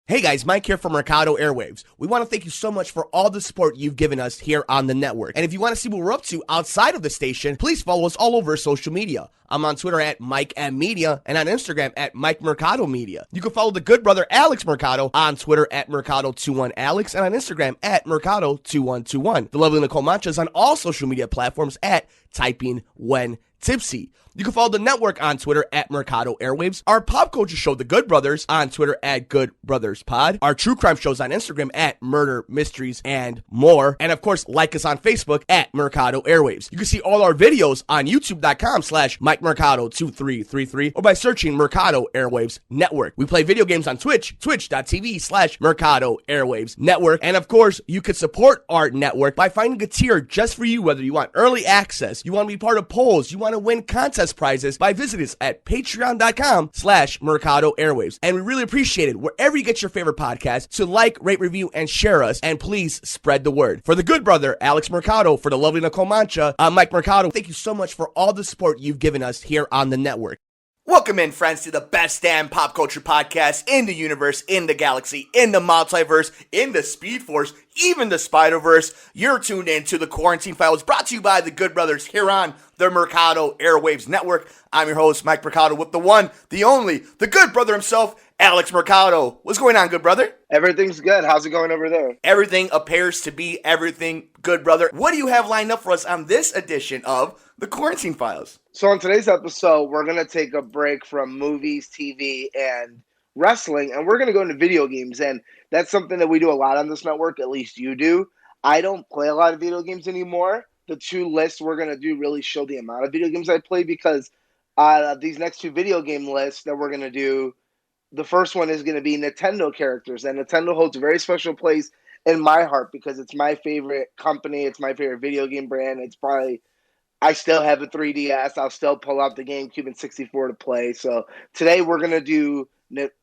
Hey guys, Mike here from Mercado Airwaves. We want to thank you so much for all the support you've given us here on the network. And if you want to see what we're up to outside of the station, please follow us all over social media. I'm on Twitter at MikeMmedia and on Instagram at Mike Mercado Media. You can follow the good brother Alex Mercado on Twitter at Mercado21Alex and on Instagram at Mercado2121. The lovely Nicole Mancha is on all social media platforms at Typing When Tipsy. You can follow the network on Twitter at Mercado Airwaves, our pop culture show, The Good Brothers, on Twitter at Good Brothers Pod, our true crime shows on Instagram at Murder, Mysteries, and more, and of course, like us on Facebook at Mercado Airwaves. You can see all our videos on YouTube.com/Mike Mercado2333 or by searching Mercado Airwaves Network. We play video games on Twitch, twitch.tv/Mercado Airwaves Network, and of course, you can support our network by finding a tier just for you, whether you want early access, you want to be part of polls, you want to win contest prizes, by visiting us at patreon.com/Mercado Airwaves. And we really appreciate it wherever you get your favorite podcast. So like, rate, review, and share us. And please spread the word. For the good brother, Alex Mercado, for the lovely Nicole Mancha, I'm Mike Mercado. Thank you so much for all the support you've given us here on the network. Welcome in, friends, to the best damn pop culture podcast in the universe, in the galaxy, in the multiverse, in the Speed Force, even the Spider-Verse. You're tuned in to the Quarantine Files, brought to you by the Good Brothers here on the Mercado Airwaves Network. I'm your host, Mike Mercado, with the one, the only, the good brother himself, Alex Mercado. What's going on, good brother? Everything's good. How's it going over there? Everything appears to be everything, good brother. What do you have lined up for us on this edition of the Quarantine Files? So on today's episode, we're going to take a break from movies, TV, and wrestling, and we're going to go into video games. And that's something that we do a lot on this network, at least you do. I don't play a lot of video games anymore. The two lists we're going to do really show the amount of video games I play, because these next two video game lists that we're going to do, the first one is going to be Nintendo characters. And Nintendo holds a very special place in my heart because it's my favorite company. It's my favorite video game brand. It's probably... I still have a 3DS. I'll still pull out the GameCube and 64 to play. So today we're going to do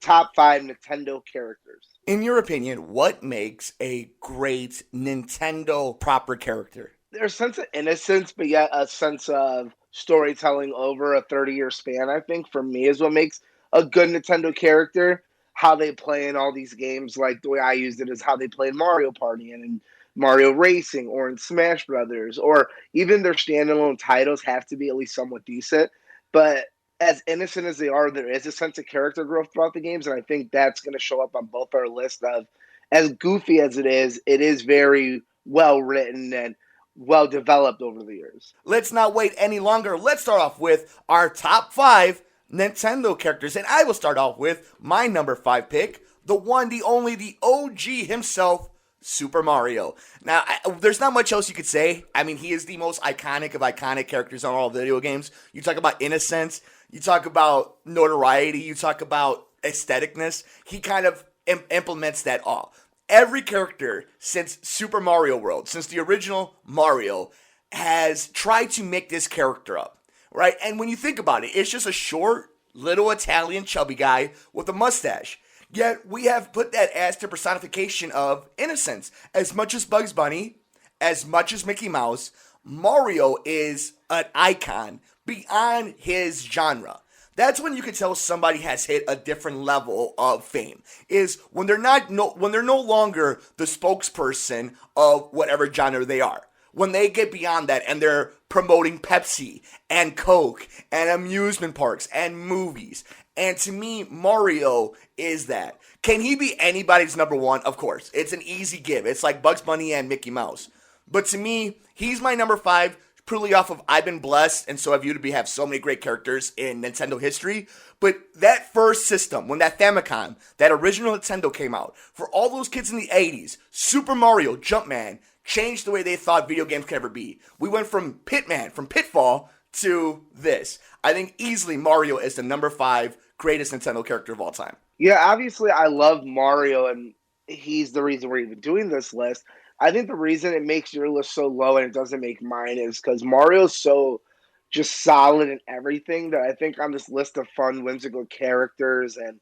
top 5 Nintendo characters. In your opinion, what makes a great Nintendo proper character? There's a sense of innocence, but yet a sense of storytelling over a 30-year span, I think, for me, is what makes a good Nintendo character. How they play in all these games, like the way I used it is how they play in Mario Party and Mario Racing or in Smash Brothers, or even their standalone titles have to be at least somewhat decent. But as innocent as they are, there is a sense of character growth throughout the games, and I think that's going to show up on both our list of, as goofy as it is very well written and well developed over the years. Let's not wait any longer. Let's start off with our top 5 Nintendo characters, and I will start off with my number 5 pick, the one, the only, the OG himself, Super Mario. Now, there's not much else you could say. I mean, he is the most iconic of iconic characters on all video games. You talk about innocence, you talk about notoriety, you talk about aestheticness. He kind of implements that all. Every character since Super Mario World, since the original Mario, has tried to make this character up, right? And when you think about it, it's just a short, little Italian chubby guy with a mustache. Yet we have put that as the personification of innocence. As much as Bugs Bunny, as much as Mickey Mouse, Mario is an icon beyond his genre. That's when you can tell somebody has hit a different level of fame. Is when they're no longer the spokesperson of whatever genre they are. When they get beyond that and they're promoting Pepsi and Coke and amusement parks and movies. And to me, Mario is that. Can he be anybody's number 1? Of course. It's an easy give. It's like Bugs Bunny and Mickey Mouse. But to me, he's my number 5, purely off of I've been blessed, and so have you, to have so many great characters in Nintendo history. But that first system, when that Famicom, that original Nintendo came out, for all those kids in the 80s, Super Mario, Jumpman, changed the way they thought video games could ever be. We went from Pitman, from Pitfall, to this. I think easily Mario is the number 5 greatest Nintendo character of all time. Yeah, obviously I love Mario, and he's the reason we're even doing this list. I think the reason it makes your list so low and it doesn't make mine is because Mario's so just solid in everything that I think on this list of fun, whimsical characters and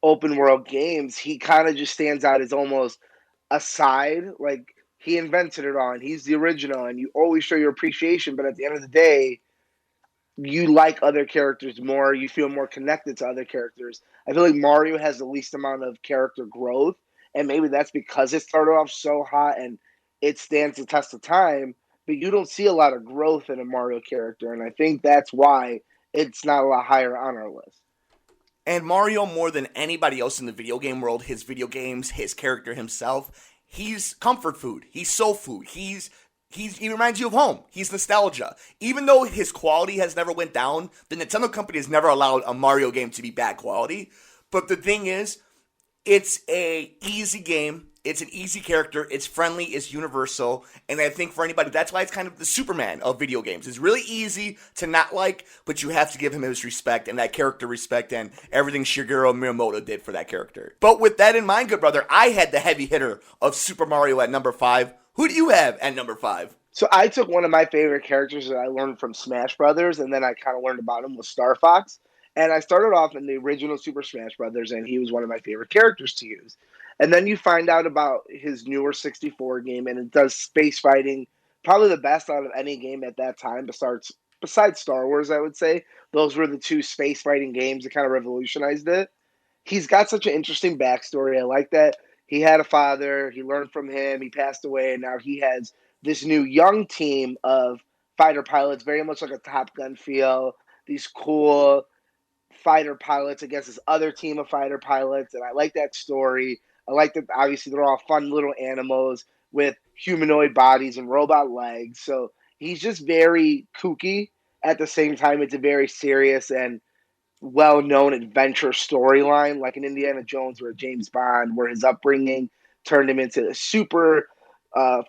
open world games, he kind of just stands out as almost a side. Like, he invented it all, and he's the original, and you always show your appreciation, but at the end of the day, you like other characters more, you feel more connected to other characters. I feel like Mario has the least amount of character growth, and maybe that's because it started off so hot and it stands the test of time, but you don't see a lot of growth in a Mario character, and I think that's why it's not a lot higher on our list. And Mario, more than anybody else in the video game world, his video games, his character himself, he's comfort food. He's soul food. He reminds you of home. He's nostalgia. Even though his quality has never went down, the Nintendo company has never allowed a Mario game to be bad quality. But the thing is, it's a easy game. It's an easy character. It's friendly. It's universal. And I think for anybody, that's why it's kind of the Superman of video games. It's really easy to not like, but you have to give him his respect and that character respect and everything Shigeru Miyamoto did for that character. But with that in mind, good brother, I had the heavy hitter of Super Mario at number 5. Who do you have at number 5? So I took one of my favorite characters that I learned from Smash Brothers, and then I kind of learned about him with Star Fox. And I started off in the original Super Smash Brothers, and he was one of my favorite characters to use. And then you find out about his newer 64 game, and it does space fighting, probably the best out of any game at that time, besides Star Wars, I would say. Those were the two space fighting games that kind of revolutionized it. He's got such an interesting backstory. I like that he had a father, he learned from him, he passed away, and now he has this new young team of fighter pilots, very much like a Top Gun feel. These cool fighter pilots against this other team of fighter pilots, and I like that story. I like that obviously they're all fun little animals with humanoid bodies and robot legs. So he's just very kooky. At the same time, it's a very serious and well-known adventure storyline, like an Indiana Jones or a James Bond, where his upbringing turned him into a super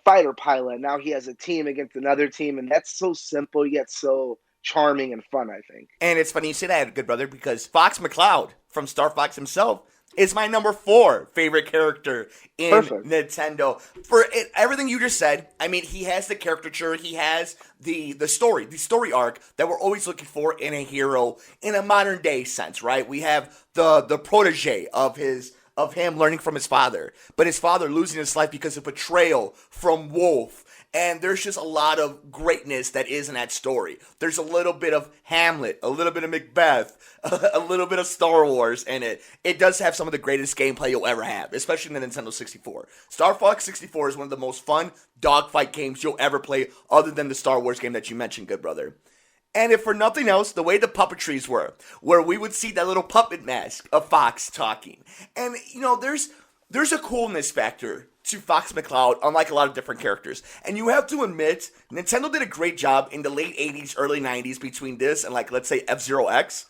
fighter pilot. Now he has a team against another team, and that's so simple yet so charming and fun, I think. And it's funny you say that, good brother, because Fox Mccloud from Star Fox himself is my number 4 favorite character in Perfect. Nintendo. For everything you just said, I mean, he has the caricature, he has the story arc that we're always looking for in a hero in a modern day sense, right? We have the protege of him learning from his father, but his father losing his life because of betrayal from Wolf. And there's just a lot of greatness that is in that story. There's a little bit of Hamlet, a little bit of Macbeth, a little bit of Star Wars in it. It does have some of the greatest gameplay you'll ever have, especially in the Nintendo 64. Star Fox 64 is one of the most fun dogfight games you'll ever play, other than the Star Wars game that you mentioned, good brother. And if for nothing else, the way the puppetries were, where we would see that little puppet mask of Fox talking. And, you know, there's a coolness factor to Fox Mccloud, unlike a lot of different characters. And you have to admit, Nintendo did a great job in the late 80s, early 90s between this and, like, let's say F-Zero X,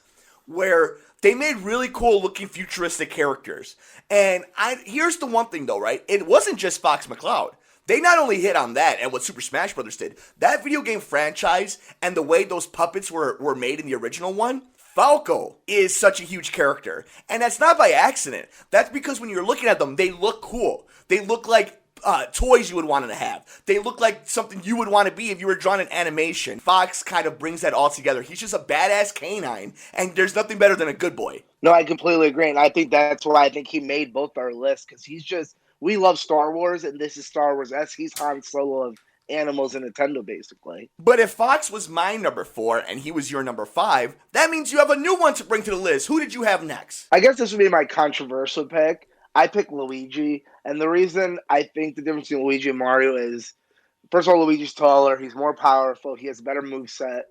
where they made really cool looking futuristic characters. And here's the one thing though, right? It wasn't just Fox Mccloud. They not only hit on that and what Super Smash Bros. Did, that video game franchise and the way those puppets were made in the original one, Falco is such a huge character. And that's not by accident. That's because when you're looking at them, they look cool. They look like toys you would want to have. They look like something you would want to be if you were drawing an animation. Fox kind of brings that all together. He's just a badass canine, and there's nothing better than a good boy. No, I completely agree, and I think that's why I think he made both our lists, because we love Star Wars, and this is Star Wars-esque. He's Han Solo of animals in Nintendo, basically. But if Fox was my number 4 and he was your number 5, that means you have a new one to bring to the list. Who did you have next? I guess this would be my controversial pick. I picked Luigi, and the reason I think the difference between Luigi and Mario is, first of all, Luigi's taller, he's more powerful, he has a better moveset,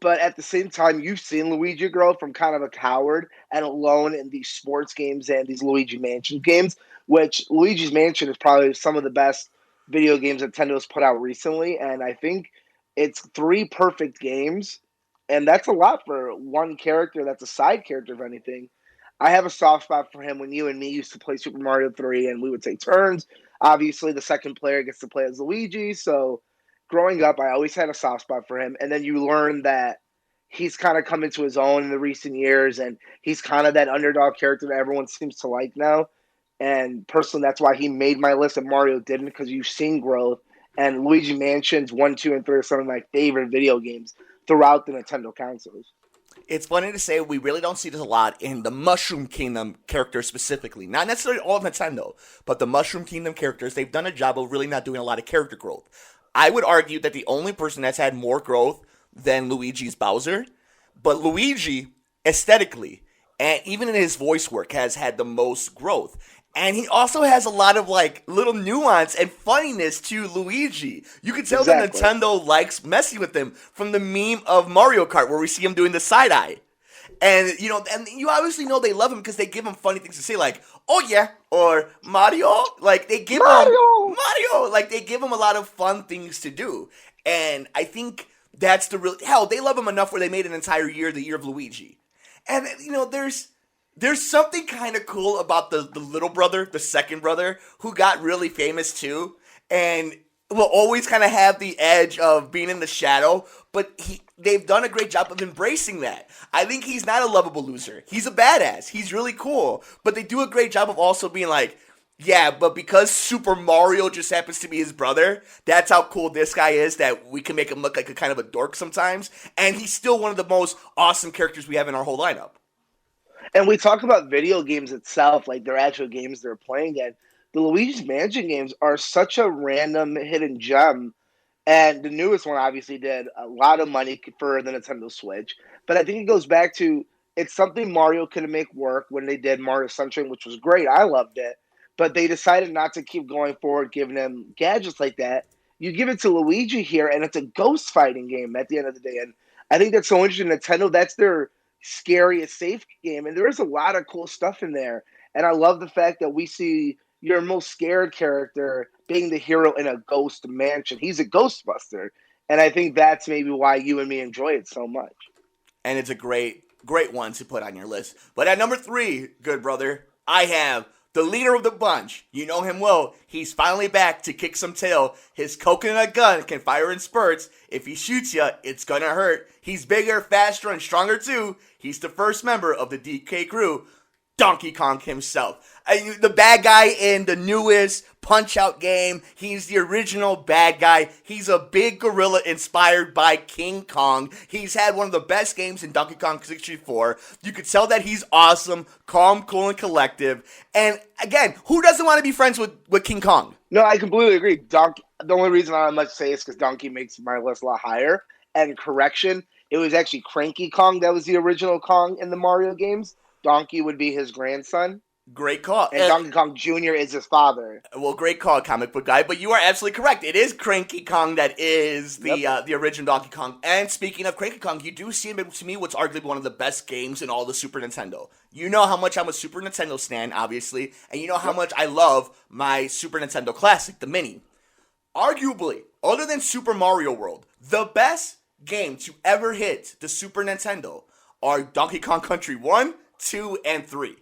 but at the same time, you've seen Luigi grow from kind of a coward and alone in these sports games and these Luigi Mansion games, which Luigi's Mansion is probably some of the best video games Nintendo's put out recently, and I think it's 3 perfect games, and that's a lot for one character that's a side character, if anything. I have a soft spot for him when you and me used to play Super Mario 3 and we would take turns. Obviously, the second player gets to play as Luigi, so growing up, I always had a soft spot for him. And then you learn that he's kind of come into his own in the recent years, and he's kind of that underdog character that everyone seems to like now. And personally, that's why he made my list and Mario didn't, because you've seen growth. And Luigi Mansions 1, 2, and 3 are some of my favorite video games throughout the Nintendo consoles. It's funny to say we really don't see this a lot in the Mushroom Kingdom characters specifically. Not necessarily all of Nintendo, but the Mushroom Kingdom characters, they've done a job of really not doing a lot of character growth. I would argue that the only person that's had more growth than Luigi's Bowser But Luigi, aesthetically, and even in his voice work, has had the most growth. And he also has a lot of like little nuance and funniness to Luigi. You can tell that Exactly. Nintendo likes messing with him from the meme of Mario Kart where we see him doing the side eye. And you obviously know they love him because they give him funny things to say, like "Oh yeah" or "Mario." Like they give him Mario! Mario. Like they give him a lot of fun things to do, and I think that's the real hell. They love him enough where they made an entire year the year of Luigi, and there's something kind of cool about the little brother, the second brother, who got really famous too, and will always kind of have the edge of being in the shadow, but they've done a great job of embracing that. I think he's not a lovable loser. He's a badass. He's really cool, but they do a great job of also being like, yeah, but because Super Mario just happens to be his brother, that's how cool this guy is, that we can make him look like a kind of a dork sometimes, and he's still one of the most awesome characters we have in our whole lineup. And we talk about video games itself, like they're actual games they're playing, and the Luigi's Mansion games are such a random hidden gem. And the newest one obviously did a lot of money for the Nintendo Switch. But I think it goes back to it's something Mario couldn't make work when they did Mario Sunshine, which was great. I loved it. But they decided not to keep going forward, giving him gadgets like that. You give it to Luigi here, and it's a ghost fighting game at the end of the day. And I think that's so interesting. Nintendo, that's their scariest safe game. And there is a lot of cool stuff in there. And I love the fact that we see your most scared character being the hero in a ghost mansion. He's a ghostbuster. And I think that's maybe why you and me enjoy it so much. And it's a great one to put on your list. But at number 3, good brother, I have the leader of the bunch. You know him well. He's finally back to kick some tail. His coconut gun can fire in spurts. If he shoots you, it's gonna hurt. He's bigger, faster, and stronger too. He's the first member of the DK crew, Donkey Kong himself. The bad guy in the newest Punch-Out game. He's the original bad guy. He's a big gorilla inspired by King Kong. He's had one of the best games in Donkey Kong 64. You could tell that he's awesome, calm, cool, and collective. And again, who doesn't want to be friends with King Kong? No, I completely agree. Donkey. The only reason I have much to say is because Donkey makes my list a lot higher. And correction, it was actually Cranky Kong that was the original Kong in the Mario games. Donkey would be his grandson. Great call. And Donkey Kong Jr. is his father. Well, great call, comic book guy. But you are absolutely correct. It is Cranky Kong that is the original Donkey Kong. And speaking of Cranky Kong, you do see, to me, what's arguably one of the best games in all the Super Nintendo. You know how much I'm a Super Nintendo stan, obviously. And you know how much I love my Super Nintendo Classic, the Mini. Arguably, other than Super Mario World, the best game to ever hit the Super Nintendo are Donkey Kong Country 1, 2, and 3.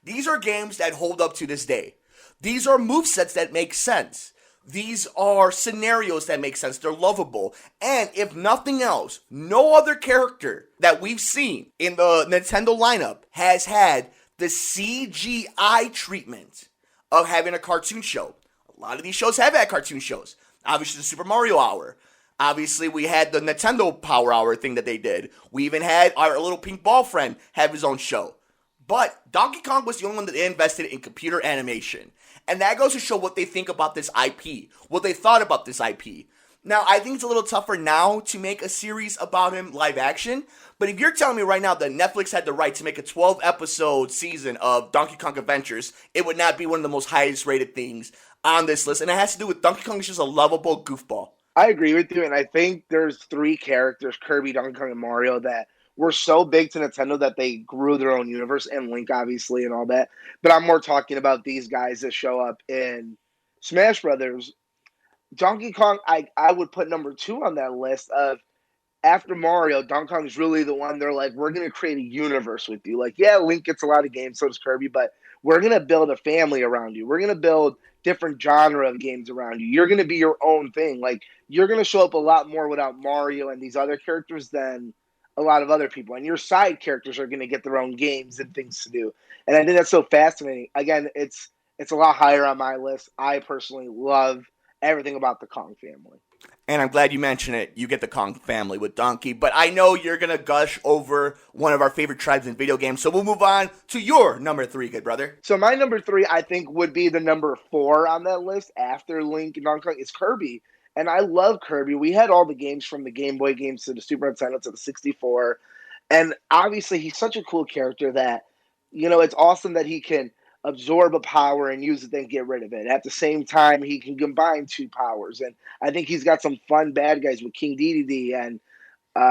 These are games that hold up to this day. These are movesets that make sense. These are scenarios that make sense. They're lovable. And if nothing else, no other character that we've seen in the Nintendo lineup has had the CGI treatment of having a cartoon show. A lot of these shows have had cartoon shows. Obviously, the Super Mario Hour. Obviously, we had the Nintendo Power Hour thing that they did. We even had our little pink ball friend have his own show. But Donkey Kong was the only one that they invested in computer animation. And that goes to show what they think about this IP, what they thought about this IP. Now, I think it's a little tougher now to make a series about him live action. But if you're telling me right now that Netflix had the right to make a 12-episode season of Donkey Kong Adventures, it would not be one of the most highest rated things on this list. And it has to do with Donkey Kong is just a lovable goofball. I agree with you. And I think there's 3 characters, Kirby, Donkey Kong, and Mario, that were so big to Nintendo that they grew their own universe, and Link, obviously, and all that. But I'm more talking about these guys that show up in Smash Brothers. Donkey Kong, I would put number 2 on that list of after Mario. Donkey Kong is really the one they're like, we're going to create a universe with you. Like, yeah, Link gets a lot of games, so does Kirby, but we're going to build a family around you. We're going to build different genre of games around you. You're going to be your own thing. Like, you're going to show up a lot more without Mario and these other characters than a lot of other people, and your side characters are going to get their own games and things to do. And I think that's so fascinating. Again, it's a lot higher on my list. I personally love everything about the Kong family. And I'm glad you mentioned it. You get the Kong family with Donkey, but I know you're going to gush over one of our favorite tribes in video games, so we'll move on to your number 3, good brother. So my number 3, I think, would be the number 4 on that list after Link and Donkey Kong. It's Kirby. And I love Kirby. We had all the games from the Game Boy games to the Super Nintendo to the 64. And obviously, he's such a cool character that, it's awesome that he can absorb a power and use it, then get rid of it. At the same time, he can combine two powers. And I think he's got some fun bad guys with King Dedede and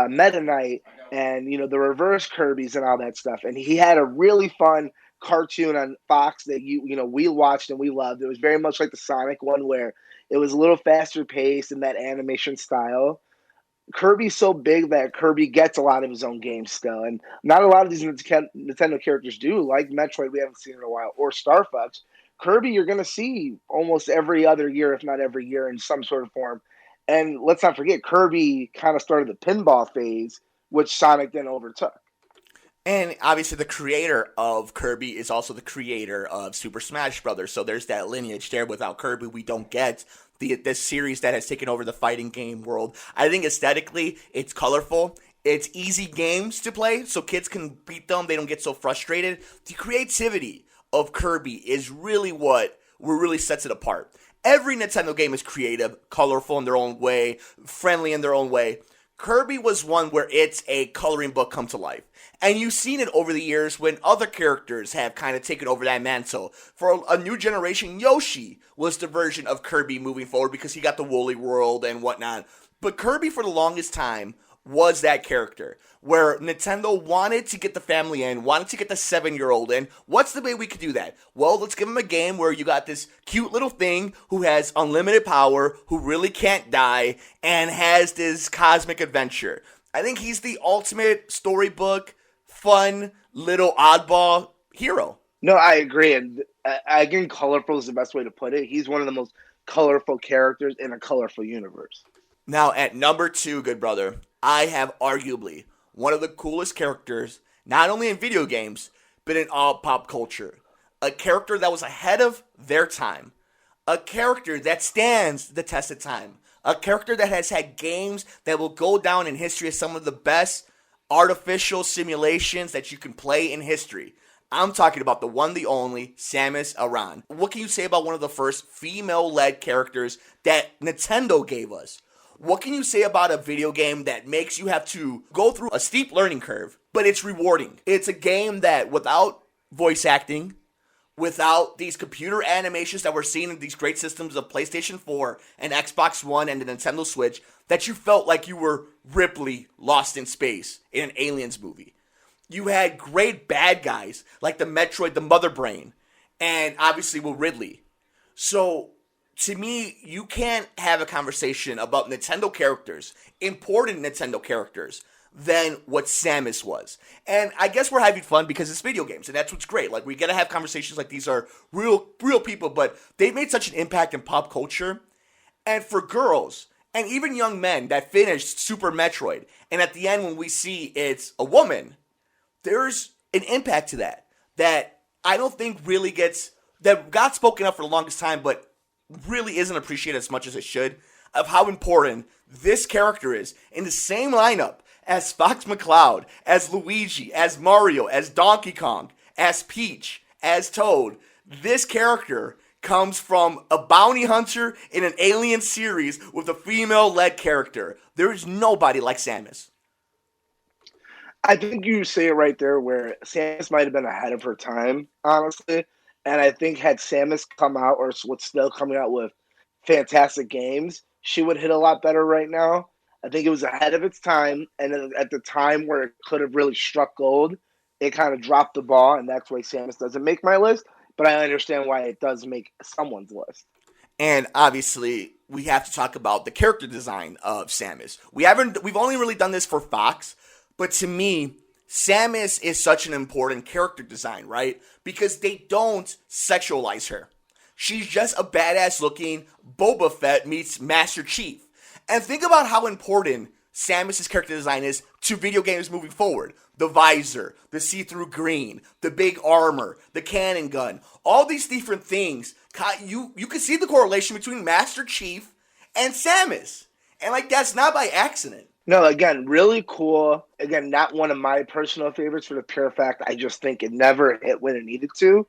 Meta Knight and, the reverse Kirby's and all that stuff. And he had a really fun cartoon on Fox that we watched and we loved. It was very much like the Sonic one where it was a little faster paced in that animation style. Kirby's so big that Kirby gets a lot of his own games still, and not a lot of these Nintendo characters do. Like Metroid, we haven't seen in a while, or Star Fox. Kirby, you're going to see almost every other year, if not every year, in some sort of form. And let's not forget, Kirby kind of started the pinball phase, which Sonic then overtook. And obviously, the creator of Kirby is also the creator of Super Smash Brothers. So there's that lineage there. Without Kirby, we don't get this series that has taken over the fighting game world. I think aesthetically, it's colorful. It's easy games to play, so kids can beat them. They don't get so frustrated. The creativity of Kirby is really what really sets it apart. Every Nintendo game is creative, colorful in their own way, friendly in their own way. Kirby was one where it's a coloring book come to life. And you've seen it over the years when other characters have kind of taken over that mantle. For a new generation, Yoshi was the version of Kirby moving forward because he got the Woolly World and whatnot. But Kirby, for the longest time, was that character where Nintendo wanted to get the family in, wanted to get the 7-year-old in. What's the way we could do that? Well, let's give him a game where you got this cute little thing who has unlimited power, who really can't die, and has this cosmic adventure. I think he's the ultimate storybook, fun, little oddball hero. No, I agree. And again, colorful is the best way to put it. He's one of the most colorful characters in a colorful universe. Now, at number 2, good brother, I have arguably one of the coolest characters, not only in video games, but in all pop culture. A character that was ahead of their time. A character that stands the test of time. A character that has had games that will go down in history as some of the best artificial simulations that you can play in history. I'm talking about the one, the only, Samus Aran. What can you say about one of the first female-led characters that Nintendo gave us? What can you say about a video game that makes you have to go through a steep learning curve, but it's rewarding? It's a game that without voice acting, without these computer animations that we're seeing in these great systems of PlayStation 4 and Xbox One and the Nintendo Switch, that you felt like you were Ripley lost in space in an Aliens movie. You had great bad guys like the Metroid, the Mother Brain, and obviously with Ridley. So, to me, you can't have a conversation about Nintendo characters, important Nintendo characters, than what Samus was. And I guess we're having fun because it's video games, and that's what's great. Like, we gotta have conversations like these are real people, but they've made such an impact in pop culture. And for girls, and even young men that finished Super Metroid, and at the end when we see it's a woman, there's an impact to that I don't think really that got spoken up for the longest time, but really isn't appreciated as much as it should, of how important this character is in the same lineup as Fox Mccloud, as Luigi, as Mario, as Donkey Kong, as Peach, as Toad. This character comes from a bounty hunter in an Alien series with a female-led character. There is nobody like Samus. I think you say it right there where Samus might have been ahead of her time, honestly. And I think had Samus come out or what's still coming out with fantastic games, she would hit a lot better right now. I think it was ahead of its time. And at the time where it could have really struck gold, it kind of dropped the ball. And that's why Samus doesn't make my list. But I understand why it does make someone's list. And obviously, we have to talk about the character design of Samus. We've only really done this for Fox. But to me, Samus is such an important character design, right? Because they don't sexualize her. She's just a badass looking Boba Fett meets Master Chief. And think about how important Samus' character design is to video games moving forward. The visor, the see-through green, the big armor, the cannon gun. All these different things. You can see the correlation between Master Chief and Samus. And that's not by accident. No, again, really cool. Again, not one of my personal favorites for the pure fact I just think it never hit when it needed to.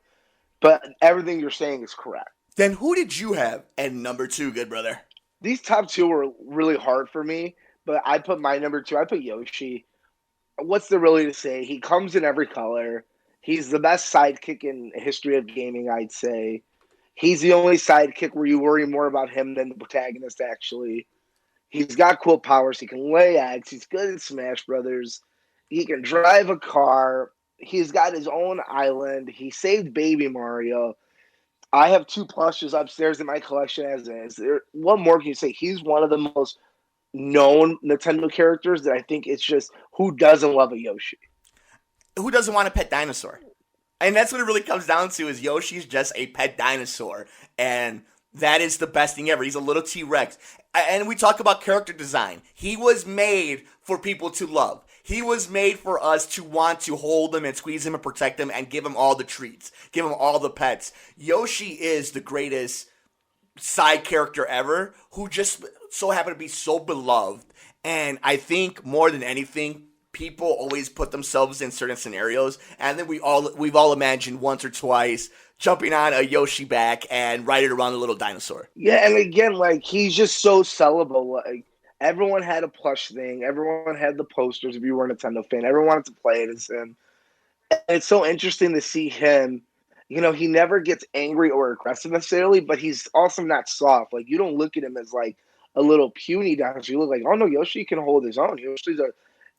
But everything you're saying is correct. Then who did you have at number 2, good brother? These top 2 were really hard for me, but I put my number 2. I put Yoshi. what's there really to say? He comes in every color. He's the best sidekick in history of gaming, I'd say. He's the only sidekick where you worry more about him than the protagonist, actually. He's got cool powers. He can lay eggs. He's good at Smash Brothers. He can drive a car. He's got his own island. He saved Baby Mario. I have 2 plushes upstairs in my collection as is. What more can you say? He's one of the most known Nintendo characters that I think it's just who doesn't love a Yoshi? Who doesn't want a pet dinosaur? And that's what it really comes down to is Yoshi's just a pet dinosaur. And that is the best thing ever. He's a little T-Rex. And we talk about character design. He was made for people to love. He was made for us to want to hold him and squeeze him and protect him and give him all the treats. Give him all the pets. Yoshi is the greatest side character ever who just so happened to be so beloved. And I think more than anything, people always put themselves in certain scenarios, and then we've all imagined once or twice jumping on a Yoshi back and riding around a little dinosaur. Yeah, and again, like he's just so sellable. Like everyone had a plush thing, everyone had the posters. If you were a Nintendo fan, everyone wanted to play it as him. And it's so interesting to see him. You know, he never gets angry or aggressive necessarily, but he's also not soft. Like you don't look at him as like a little puny dinosaur. You look like, oh no, Yoshi can hold his own. Yoshi's a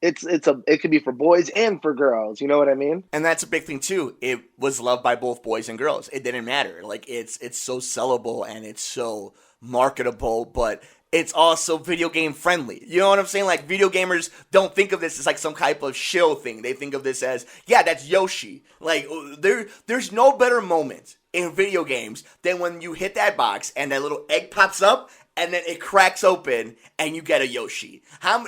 it could be for boys and for girls. You know what I mean? And that's a big thing too. It was loved by both boys and girls. It didn't matter. Like it's so sellable and it's so marketable, but it's also video game friendly. You know what I'm saying? Like video gamers don't think of this as like some type of shill thing. They think of this as, yeah, that's Yoshi. Like there's no better moment in video games than when you hit that box and that little egg pops up and then it cracks open and you get a Yoshi.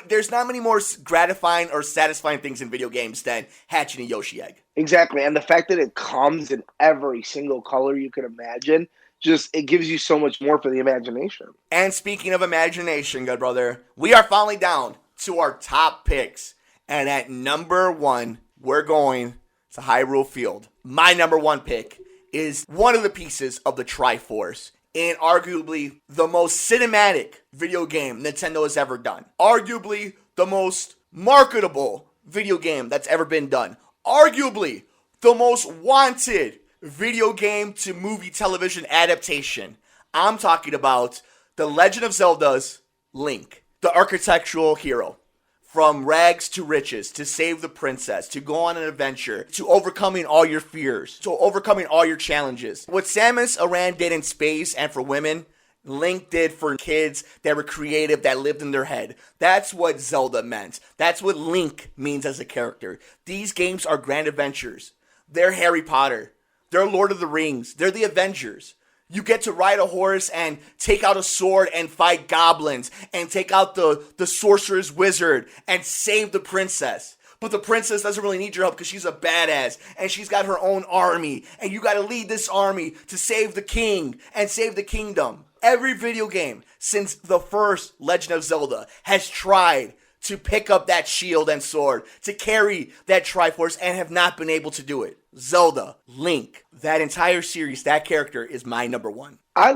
There's not many more gratifying or satisfying things in video games than hatching a Yoshi egg. Exactly. And the fact that it comes in every single color you could imagine, just it gives you so much more for the imagination. And speaking of imagination, good brother, we are finally down to our top picks. And at number 1, we're going to Hyrule Field. My number 1 pick is one of the pieces of the Triforce in arguably the most cinematic video game Nintendo has ever done. Arguably the most marketable video game that's ever been done. Arguably the most wanted video game to movie television adaptation. I'm talking about The Legend of Zelda's Link, the architectural hero. From rags to riches, to save the princess, to go on an adventure, to overcoming all your fears, to overcoming all your challenges. What Samus Aran did in space and for women, Link did for kids that were creative, that lived in their head. That's what Zelda meant. That's what Link means as a character. These games are grand adventures. They're Harry Potter. They're Lord of the Rings. They're the Avengers. You get to ride a horse and take out a sword and fight goblins and take out the sorcerer's wizard and save the princess. But the princess doesn't really need your help because she's a badass and she's got her own army. And you got to lead this army to save the king and save the kingdom. Every video game since the first Legend of Zelda has tried to pick up that shield and sword, to carry that Triforce, and have not been able to do it. Zelda, Link, that entire series, that character is my number 1. I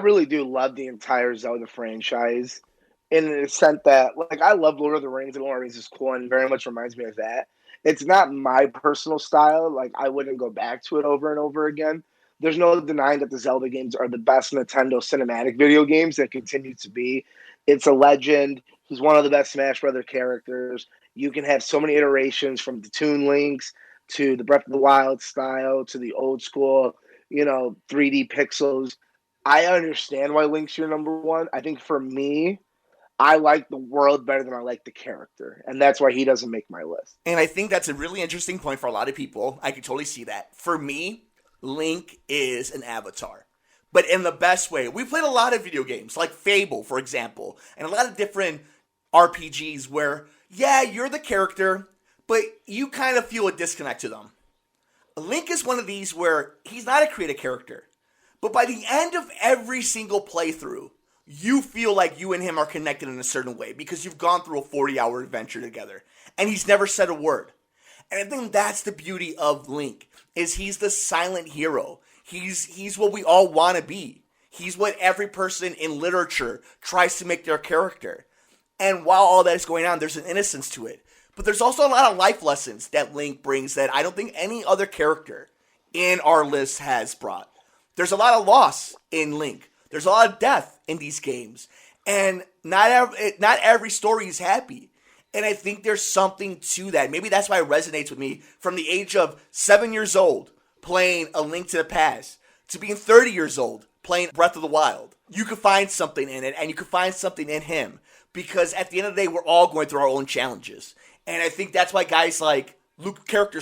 really do love the entire Zelda franchise in the sense that, like, I love Lord of the Rings, and Lord of the Rings is cool and very much reminds me of that. It's not my personal style. Like, I wouldn't go back to it over and over again. There's no denying that the Zelda games are the best Nintendo cinematic video games that continue to be. It's a legend. He's one of the best Smash Brother characters. You can have so many iterations from the Toon Links to the Breath of the Wild style to the old school, 3D pixels. I understand why Link's your number 1. I think for me, I like the world better than I like the character. And that's why he doesn't make my list. And I think that's a really interesting point for a lot of people. I can totally see that. For me, Link is an avatar. But in the best way. We played a lot of video games, like Fable, for example, and a lot of different RPGs where, yeah, you're the character, but you kind of feel a disconnect to them. Link is one of these where he's not a creative character, but by the end of every single playthrough, you feel like you and him are connected in a certain way because you've gone through a 40-hour adventure together, and he's never said a word. And I think that's the beauty of Link, is he's the silent hero. He's what we all want to be. He's what every person in literature tries to make their character. And while all that is going on, there's an innocence to it. But there's also a lot of life lessons that Link brings that I don't think any other character in our list has brought. There's a lot of loss in Link. There's a lot of death in these games. And not every story is happy. And I think there's something to that. Maybe that's why it resonates with me from the age of 7 years old playing A Link to the Past to being 30 years old playing Breath of the Wild. You could find something in it, and you could find something in him. Because at the end of the day, we're all going through our own challenges. And I think that's why characters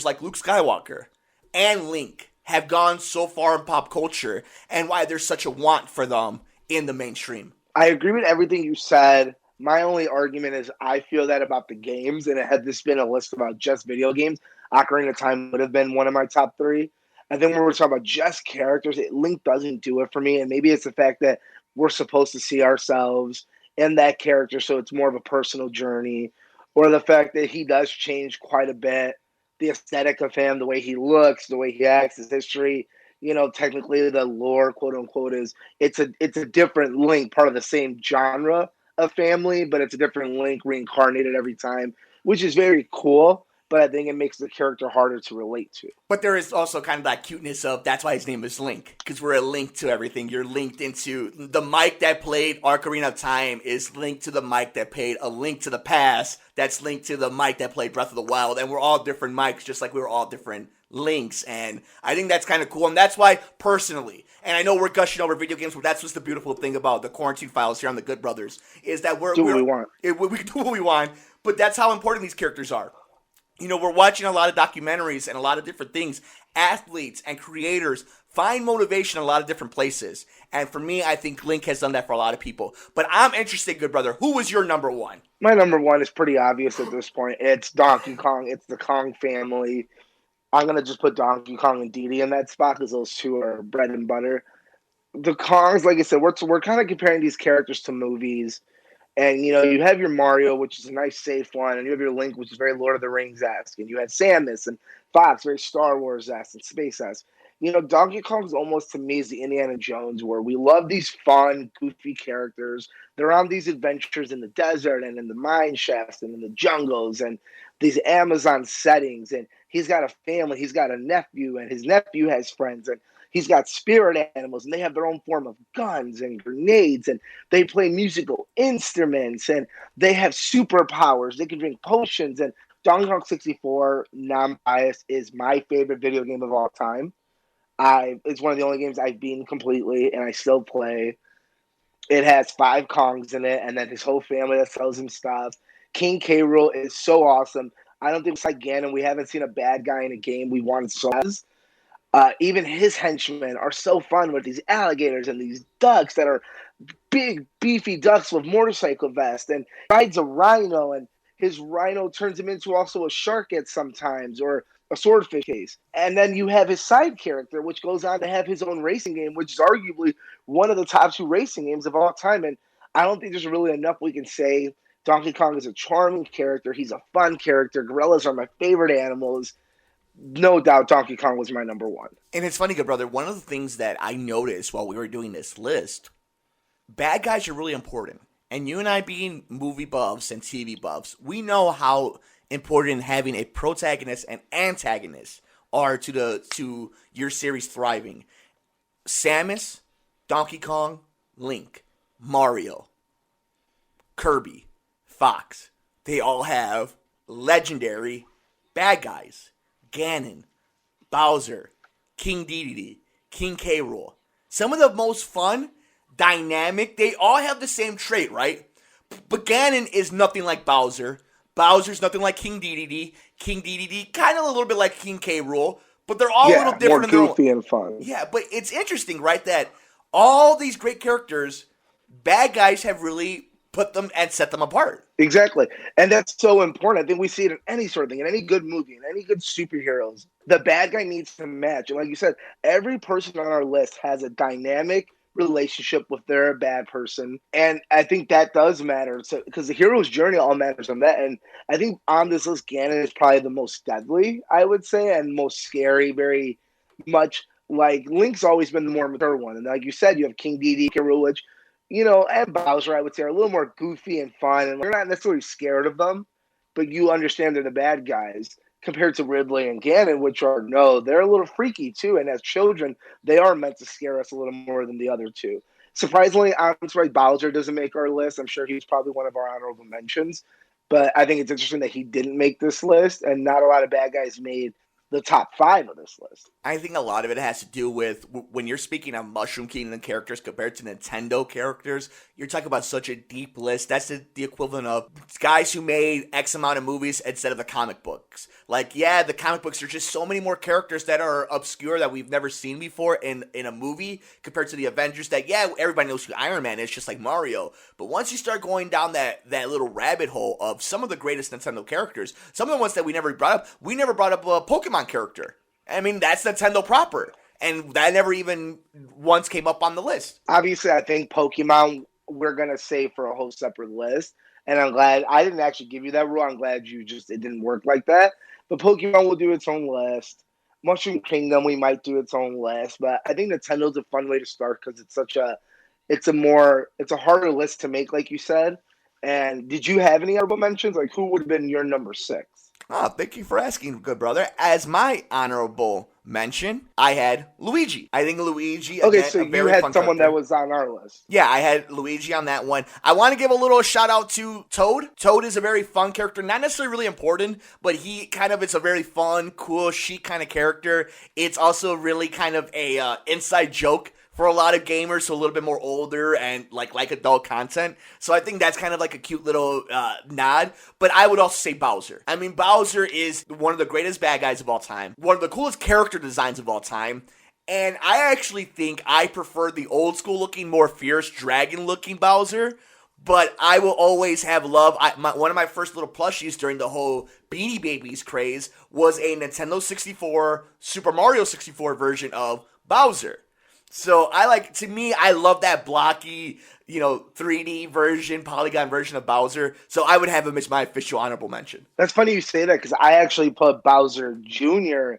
like Luke Skywalker and Link have gone so far in pop culture and why there's such a want for them in the mainstream. I agree with everything you said. My only argument is I feel that about the games, and had this been a list about just video games, Ocarina of Time would have been one of my top 3. And then when we're talking about just characters, Link doesn't do it for me. And maybe it's the fact that we're supposed to see ourselves in that character, so it's more of a personal journey, or the fact that he does change quite a bit. The aesthetic of him, the way he looks, the way he acts, his history. Technically the lore, quote unquote, is it's a different Link, part of the same genre of family, but it's a different Link reincarnated every time, which is very cool. But I think it makes the character harder to relate to. But there is also kind of that cuteness of that's why his name is Link, because we're a link to everything. You're linked into the Mike that played Ocarina of Time is linked to the Mike that played A Link to the Past. That's linked to the Mike that played Breath of the Wild, and we're all different Mikes, just like we were all different Links. And I think that's kind of cool, and that's why personally, and I know we're gushing over video games, but that's what's the beautiful thing about the Quarantine Files here on the Good Brothers is that we do what we want. We can do what we want, but that's how important these characters are. We're watching a lot of documentaries and a lot of different things. Athletes and creators find motivation in a lot of different places. And for me, I think Link has done that for a lot of people. But I'm interested, good brother. Who was your number one? My number one is pretty obvious at this point. It's Donkey Kong. It's the Kong family. I'm going to just put Donkey Kong and Dee Dee in that spot because those two are bread and butter. The Kongs, like I said, we're kind of comparing these characters to movies. And, you have your Mario, which is a nice, safe one. And you have your Link, which is very Lord of the Rings-esque. And you had Samus and Fox, very Star Wars-esque and space-esque. Donkey Kong is almost, to me, is the Indiana Jones, where we love these fun, goofy characters. They're on these adventures in the desert and in the mine shafts and in the jungles and these Amazon settings. And he's got a family. He's got a nephew, and his nephew has friends. And he's got spirit animals, and they have their own form of guns and grenades, and they play musical instruments, and they have superpowers. They can drink potions. And Donkey Kong 64, non-biased, is my favorite video game of all time. It's one of the only games I've beaten completely, and I still play. It has 5 Kongs in it, and then his whole family that sells him stuff. King K. Rool is so awesome. I don't think it's like Ganon. We haven't seen a bad guy in a game we wanted so as. Even his henchmen are so fun with these alligators and these ducks that are big, beefy ducks with motorcycle vests, and rides a rhino, and his rhino turns him into also a shark at sometimes, or a swordfish case. And then you have his side character, which goes on to have his own racing game, which is arguably one of the top 2 racing games of all time. And I don't think there's really enough we can say. Donkey Kong is a charming character. He's a fun character. Gorillas are my favorite animals. No doubt Donkey Kong was my number one. And it's funny, good brother, one of the things that I noticed while we were doing this list, bad guys are really important. And you and I being movie buffs and TV buffs, we know how important having a protagonist and antagonist are to your series thriving. Samus, Donkey Kong, Link, Mario, Kirby, Fox, they all have legendary bad guys. Ganon, Bowser, King Dedede, King K. Rool. Some of the most fun, dynamic, they all have the same trait, right? But Ganon is nothing like Bowser. Bowser's nothing like King Dedede. King Dedede, kind of a little bit like King K. Rool, but they're all a little different. More goofy and fun. Yeah, but it's interesting, right, that all these great characters, bad guys have really put them and set them apart. Exactly. And that's so important. I think we see it in any sort of thing, in any good movie, in any good superheroes. The bad guy needs to match. And like you said, every person on our list has a dynamic relationship with their bad person. And I think that does matter. So, because the hero's journey all matters on that. And I think on this list, Ganon is probably the most deadly, I would say, and most scary, very much. Like, Link's always been the more mature one. And like you said, you have King Dedede, K. Rool, which, and Bowser, I would say, are a little more goofy and fun. And we're not necessarily scared of them. but you understand they're the bad guys compared to Ridley and Ganon, which are, no, they're a little freaky too. And as children, they are meant to scare us a little more than the other two. Surprisingly, I'm surprised Bowser doesn't make our list. I'm sure he's probably one of our honorable mentions. But I think it's interesting that he didn't make this list, and not a lot of bad guys made the top 5 of this list. I think a lot of it has to do with when you're speaking of Mushroom Kingdom characters compared to Nintendo characters, you're talking about such a deep list. That's the equivalent of guys who made X amount of movies instead of the comic books. Like, yeah, the comic books are just so many more characters that are obscure that we've never seen before in a movie compared to the Avengers that, yeah, everybody knows who Iron Man is, just like Mario. But once you start going down that little rabbit hole of some of the greatest Nintendo characters, some of the ones that we never brought up a Pokemon character. I mean, that's Nintendo proper. And that never even once came up on the list. Obviously, I think Pokemon we're going to save for a whole separate list. And I'm glad I didn't actually give you that rule. I'm glad it didn't work like that. But Pokemon will do its own list. Mushroom Kingdom, we might do its own list. But I think Nintendo's a fun way to start because it's a harder list to make, like you said. And did you have any honorable mentions? Like, who would have been your number 6? Oh, thank you for asking, good brother. As my honorable mention, I had Luigi. I think Luigi. Okay, again, so you had someone that was on our list. Yeah, I had Luigi on that one. I want to give a little shout out to Toad. Toad is a very fun character, not necessarily really important, but he kind of is a very fun, cool, chic kind of character. It's also really kind of a inside joke for a lot of gamers, so a little bit more older and like adult content. So I think that's kind of like a cute little nod. But I would also say Bowser. I mean, Bowser is one of the greatest bad guys of all time, one of the coolest character designs of all time. And I actually think I prefer the old school looking, more fierce dragon looking Bowser. But I will always have love. One of my first little plushies during the whole Beanie Babies craze was a Nintendo 64, Super Mario 64 version of Bowser. So I love that blocky, 3D version, polygon version of Bowser. So I would have him as my official honorable mention. That's funny you say that because I actually put Bowser Jr.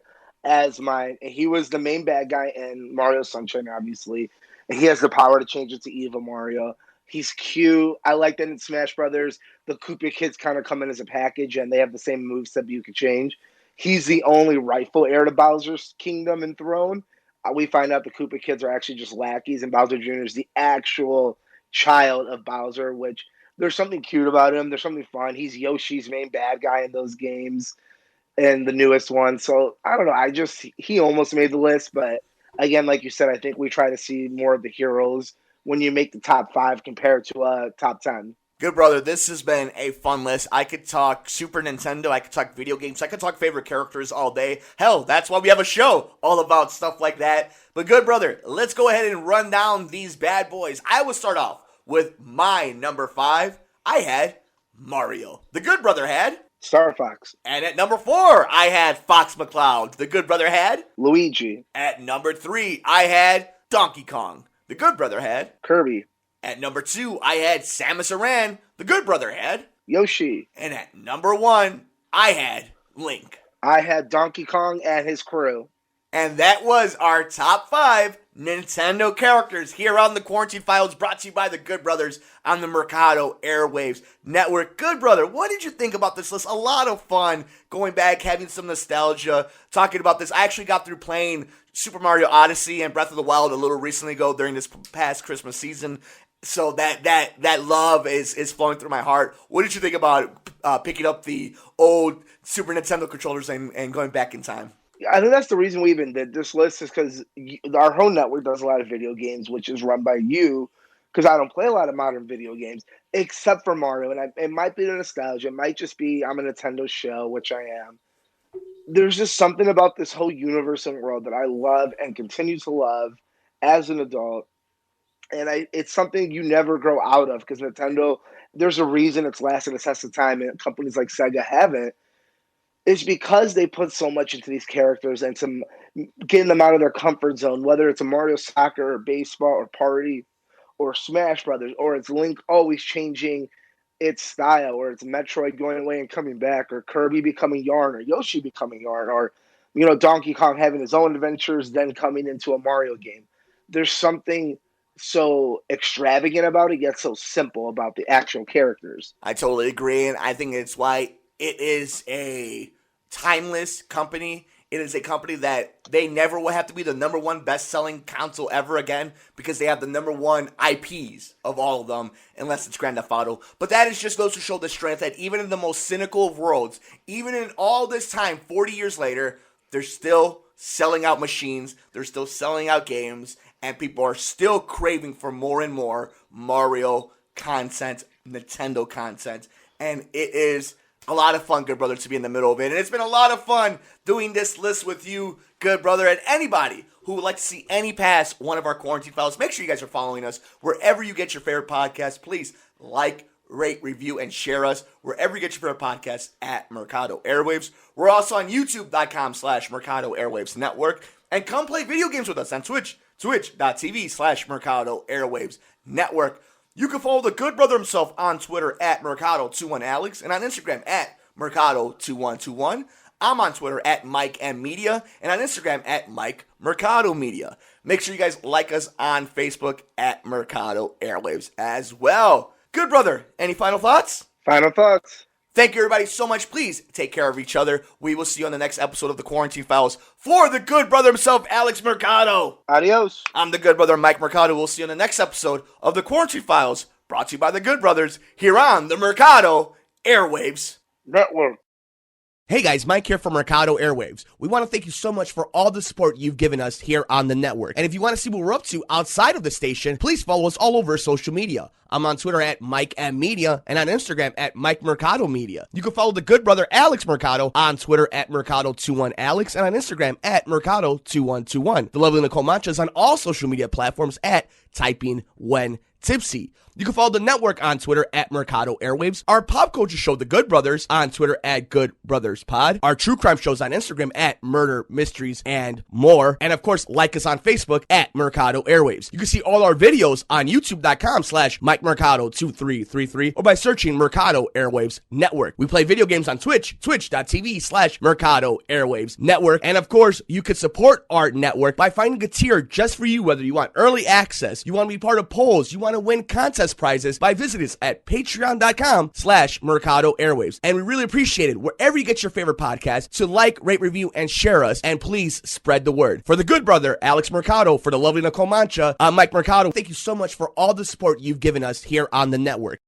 as mine. He was the main bad guy in Mario Sunshine, obviously. And he has the power to change it to Evil Mario. He's cute. I like that in Smash Brothers, the Koopa kids kind of come in as a package and they have the same moveset you could change. He's the only rightful heir to Bowser's kingdom and throne. We find out the Koopa kids are actually just lackeys, and Bowser Jr. is the actual child of Bowser, which there's something cute about him. There's something fun. He's Yoshi's main bad guy in those games and the newest one. So, I don't know. He almost made the list, but again, like you said, I think we try to see more of the heroes when you make the top 5 compared to top 10. Good brother, this has been a fun list. I could talk Super Nintendo, I could talk video games, I could talk favorite characters all day. Hell, that's why we have a show all about stuff like that. But good brother, let's go ahead and run down these bad boys. I will start off with my number 5. I had Mario. The good brother had Star Fox. And at number 4, I had Fox Mccloud. The good brother had Luigi. At number 3, I had Donkey Kong. The good brother had Kirby. At number 2, I had Samus Aran. The good brother had Yoshi. And at number 1, I had Link. I had Donkey Kong and his crew. And that was our top 5 Nintendo characters here on the Quarantine Files, brought to you by the Good Brothers on the Mercado Airwaves Network. Good brother, what did you think about this list? A lot of fun going back, having some nostalgia, talking about this. I actually got through playing Super Mario Odyssey and Breath of the Wild a little recently ago during this past Christmas season. So that love is flowing through my heart. What did you think about picking up the old Super Nintendo controllers and going back in time? I think that's the reason we even did this list is because our home network does a lot of video games, which is run by you, because I don't play a lot of modern video games, except for Mario. And it might be the nostalgia. It might just be I'm a Nintendo show, which I am. There's just something about this whole universe and world that I love and continue to love as an adult. And it's something you never grow out of because Nintendo, there's a reason it's lasted a test of time and companies like Sega haven't. It's because they put so much into these characters and some getting them out of their comfort zone, whether it's a Mario Soccer or baseball or Party or Smash Brothers, or it's Link always changing its style, or it's Metroid going away and coming back, or Kirby becoming Yarn, or Yoshi becoming Yarn, or Donkey Kong having his own adventures, then coming into a Mario game. There's something so extravagant about it, yet so simple about the actual characters. I totally agree, and I think it's why it is a timeless company. It is a company that they never will have to be the number one best-selling console ever again because they have the number one IPs of all of them, unless it's Grand Theft Auto. But that is just goes to show the strength that even in the most cynical of worlds, even in all this time, 40 years later, they're still selling out machines, they're still selling out games, and people are still craving for more and more Mario content, Nintendo content, and it is a lot of fun, good brother, to be in the middle of it. And it's been a lot of fun doing this list with you, good brother, and anybody who would like to see any past one of our quarantine files. Make sure you guys are following us wherever you get your favorite podcast. Please like, rate, review, and share us wherever you get your favorite podcast at Mercado Airwaves. We're also on YouTube.com/Mercado Airwaves Network. And come play video games with us on Twitch, twitch.tv/Mercado Airwaves Network. You can follow the good brother himself on Twitter at Mercado21Alex and on Instagram at Mercado2121. I'm on Twitter at Mike M Media and on Instagram at Mike Mercado Media. Make sure you guys like us on Facebook at Mercado Airwaves as well. Good brother, any final thoughts? Final thoughts. Thank you, everybody, so much. Please take care of each other. We will see you on the next episode of the Quarantine Files. For the good brother himself, Alex Mercado. Adios. I'm the good brother, Mike Mercado. We'll see you on the next episode of the Quarantine Files, brought to you by the Good Brothers, here on the Mercado Airwaves Network. Hey guys, Mike here from Mercado Airwaves. We want to thank you so much for all the support you've given us here on the network. And if you want to see what we're up to outside of the station, please follow us all over social media. I'm on Twitter at Mike M Media and on Instagram at Mike Mercado Media. You can follow the good brother Alex Mercado on Twitter at Mercado21Alex and on Instagram at Mercado2121. The lovely Nicole Mancha is on all social media platforms at Typing When Tipsy. You can follow the network on Twitter at Mercado Airwaves, our pop culture show, The Good Brothers, on Twitter at Good Brothers Pod, our true crime shows on Instagram at Murder, Mysteries, and More, and of course, like us on Facebook at Mercado Airwaves. You can see all our videos on YouTube.com/Mike Mercado 2333 or by searching Mercado Airwaves Network. We play video games on Twitch, twitch.tv/Mercado Airwaves Network, and of course, you could support our network by finding a tier just for you, whether you want early access, you want to be part of polls, you want to win contest prizes, by visiting us at patreon.com/Mercado Airwaves. And we really appreciate it wherever you get your favorite podcast to like, rate, review, and share us. And please spread the word. For the good brother, Alex Mercado, for the lovely Nicole Mancha, I'm Mike Mercado. Thank you so much for all the support you've given us here on the network.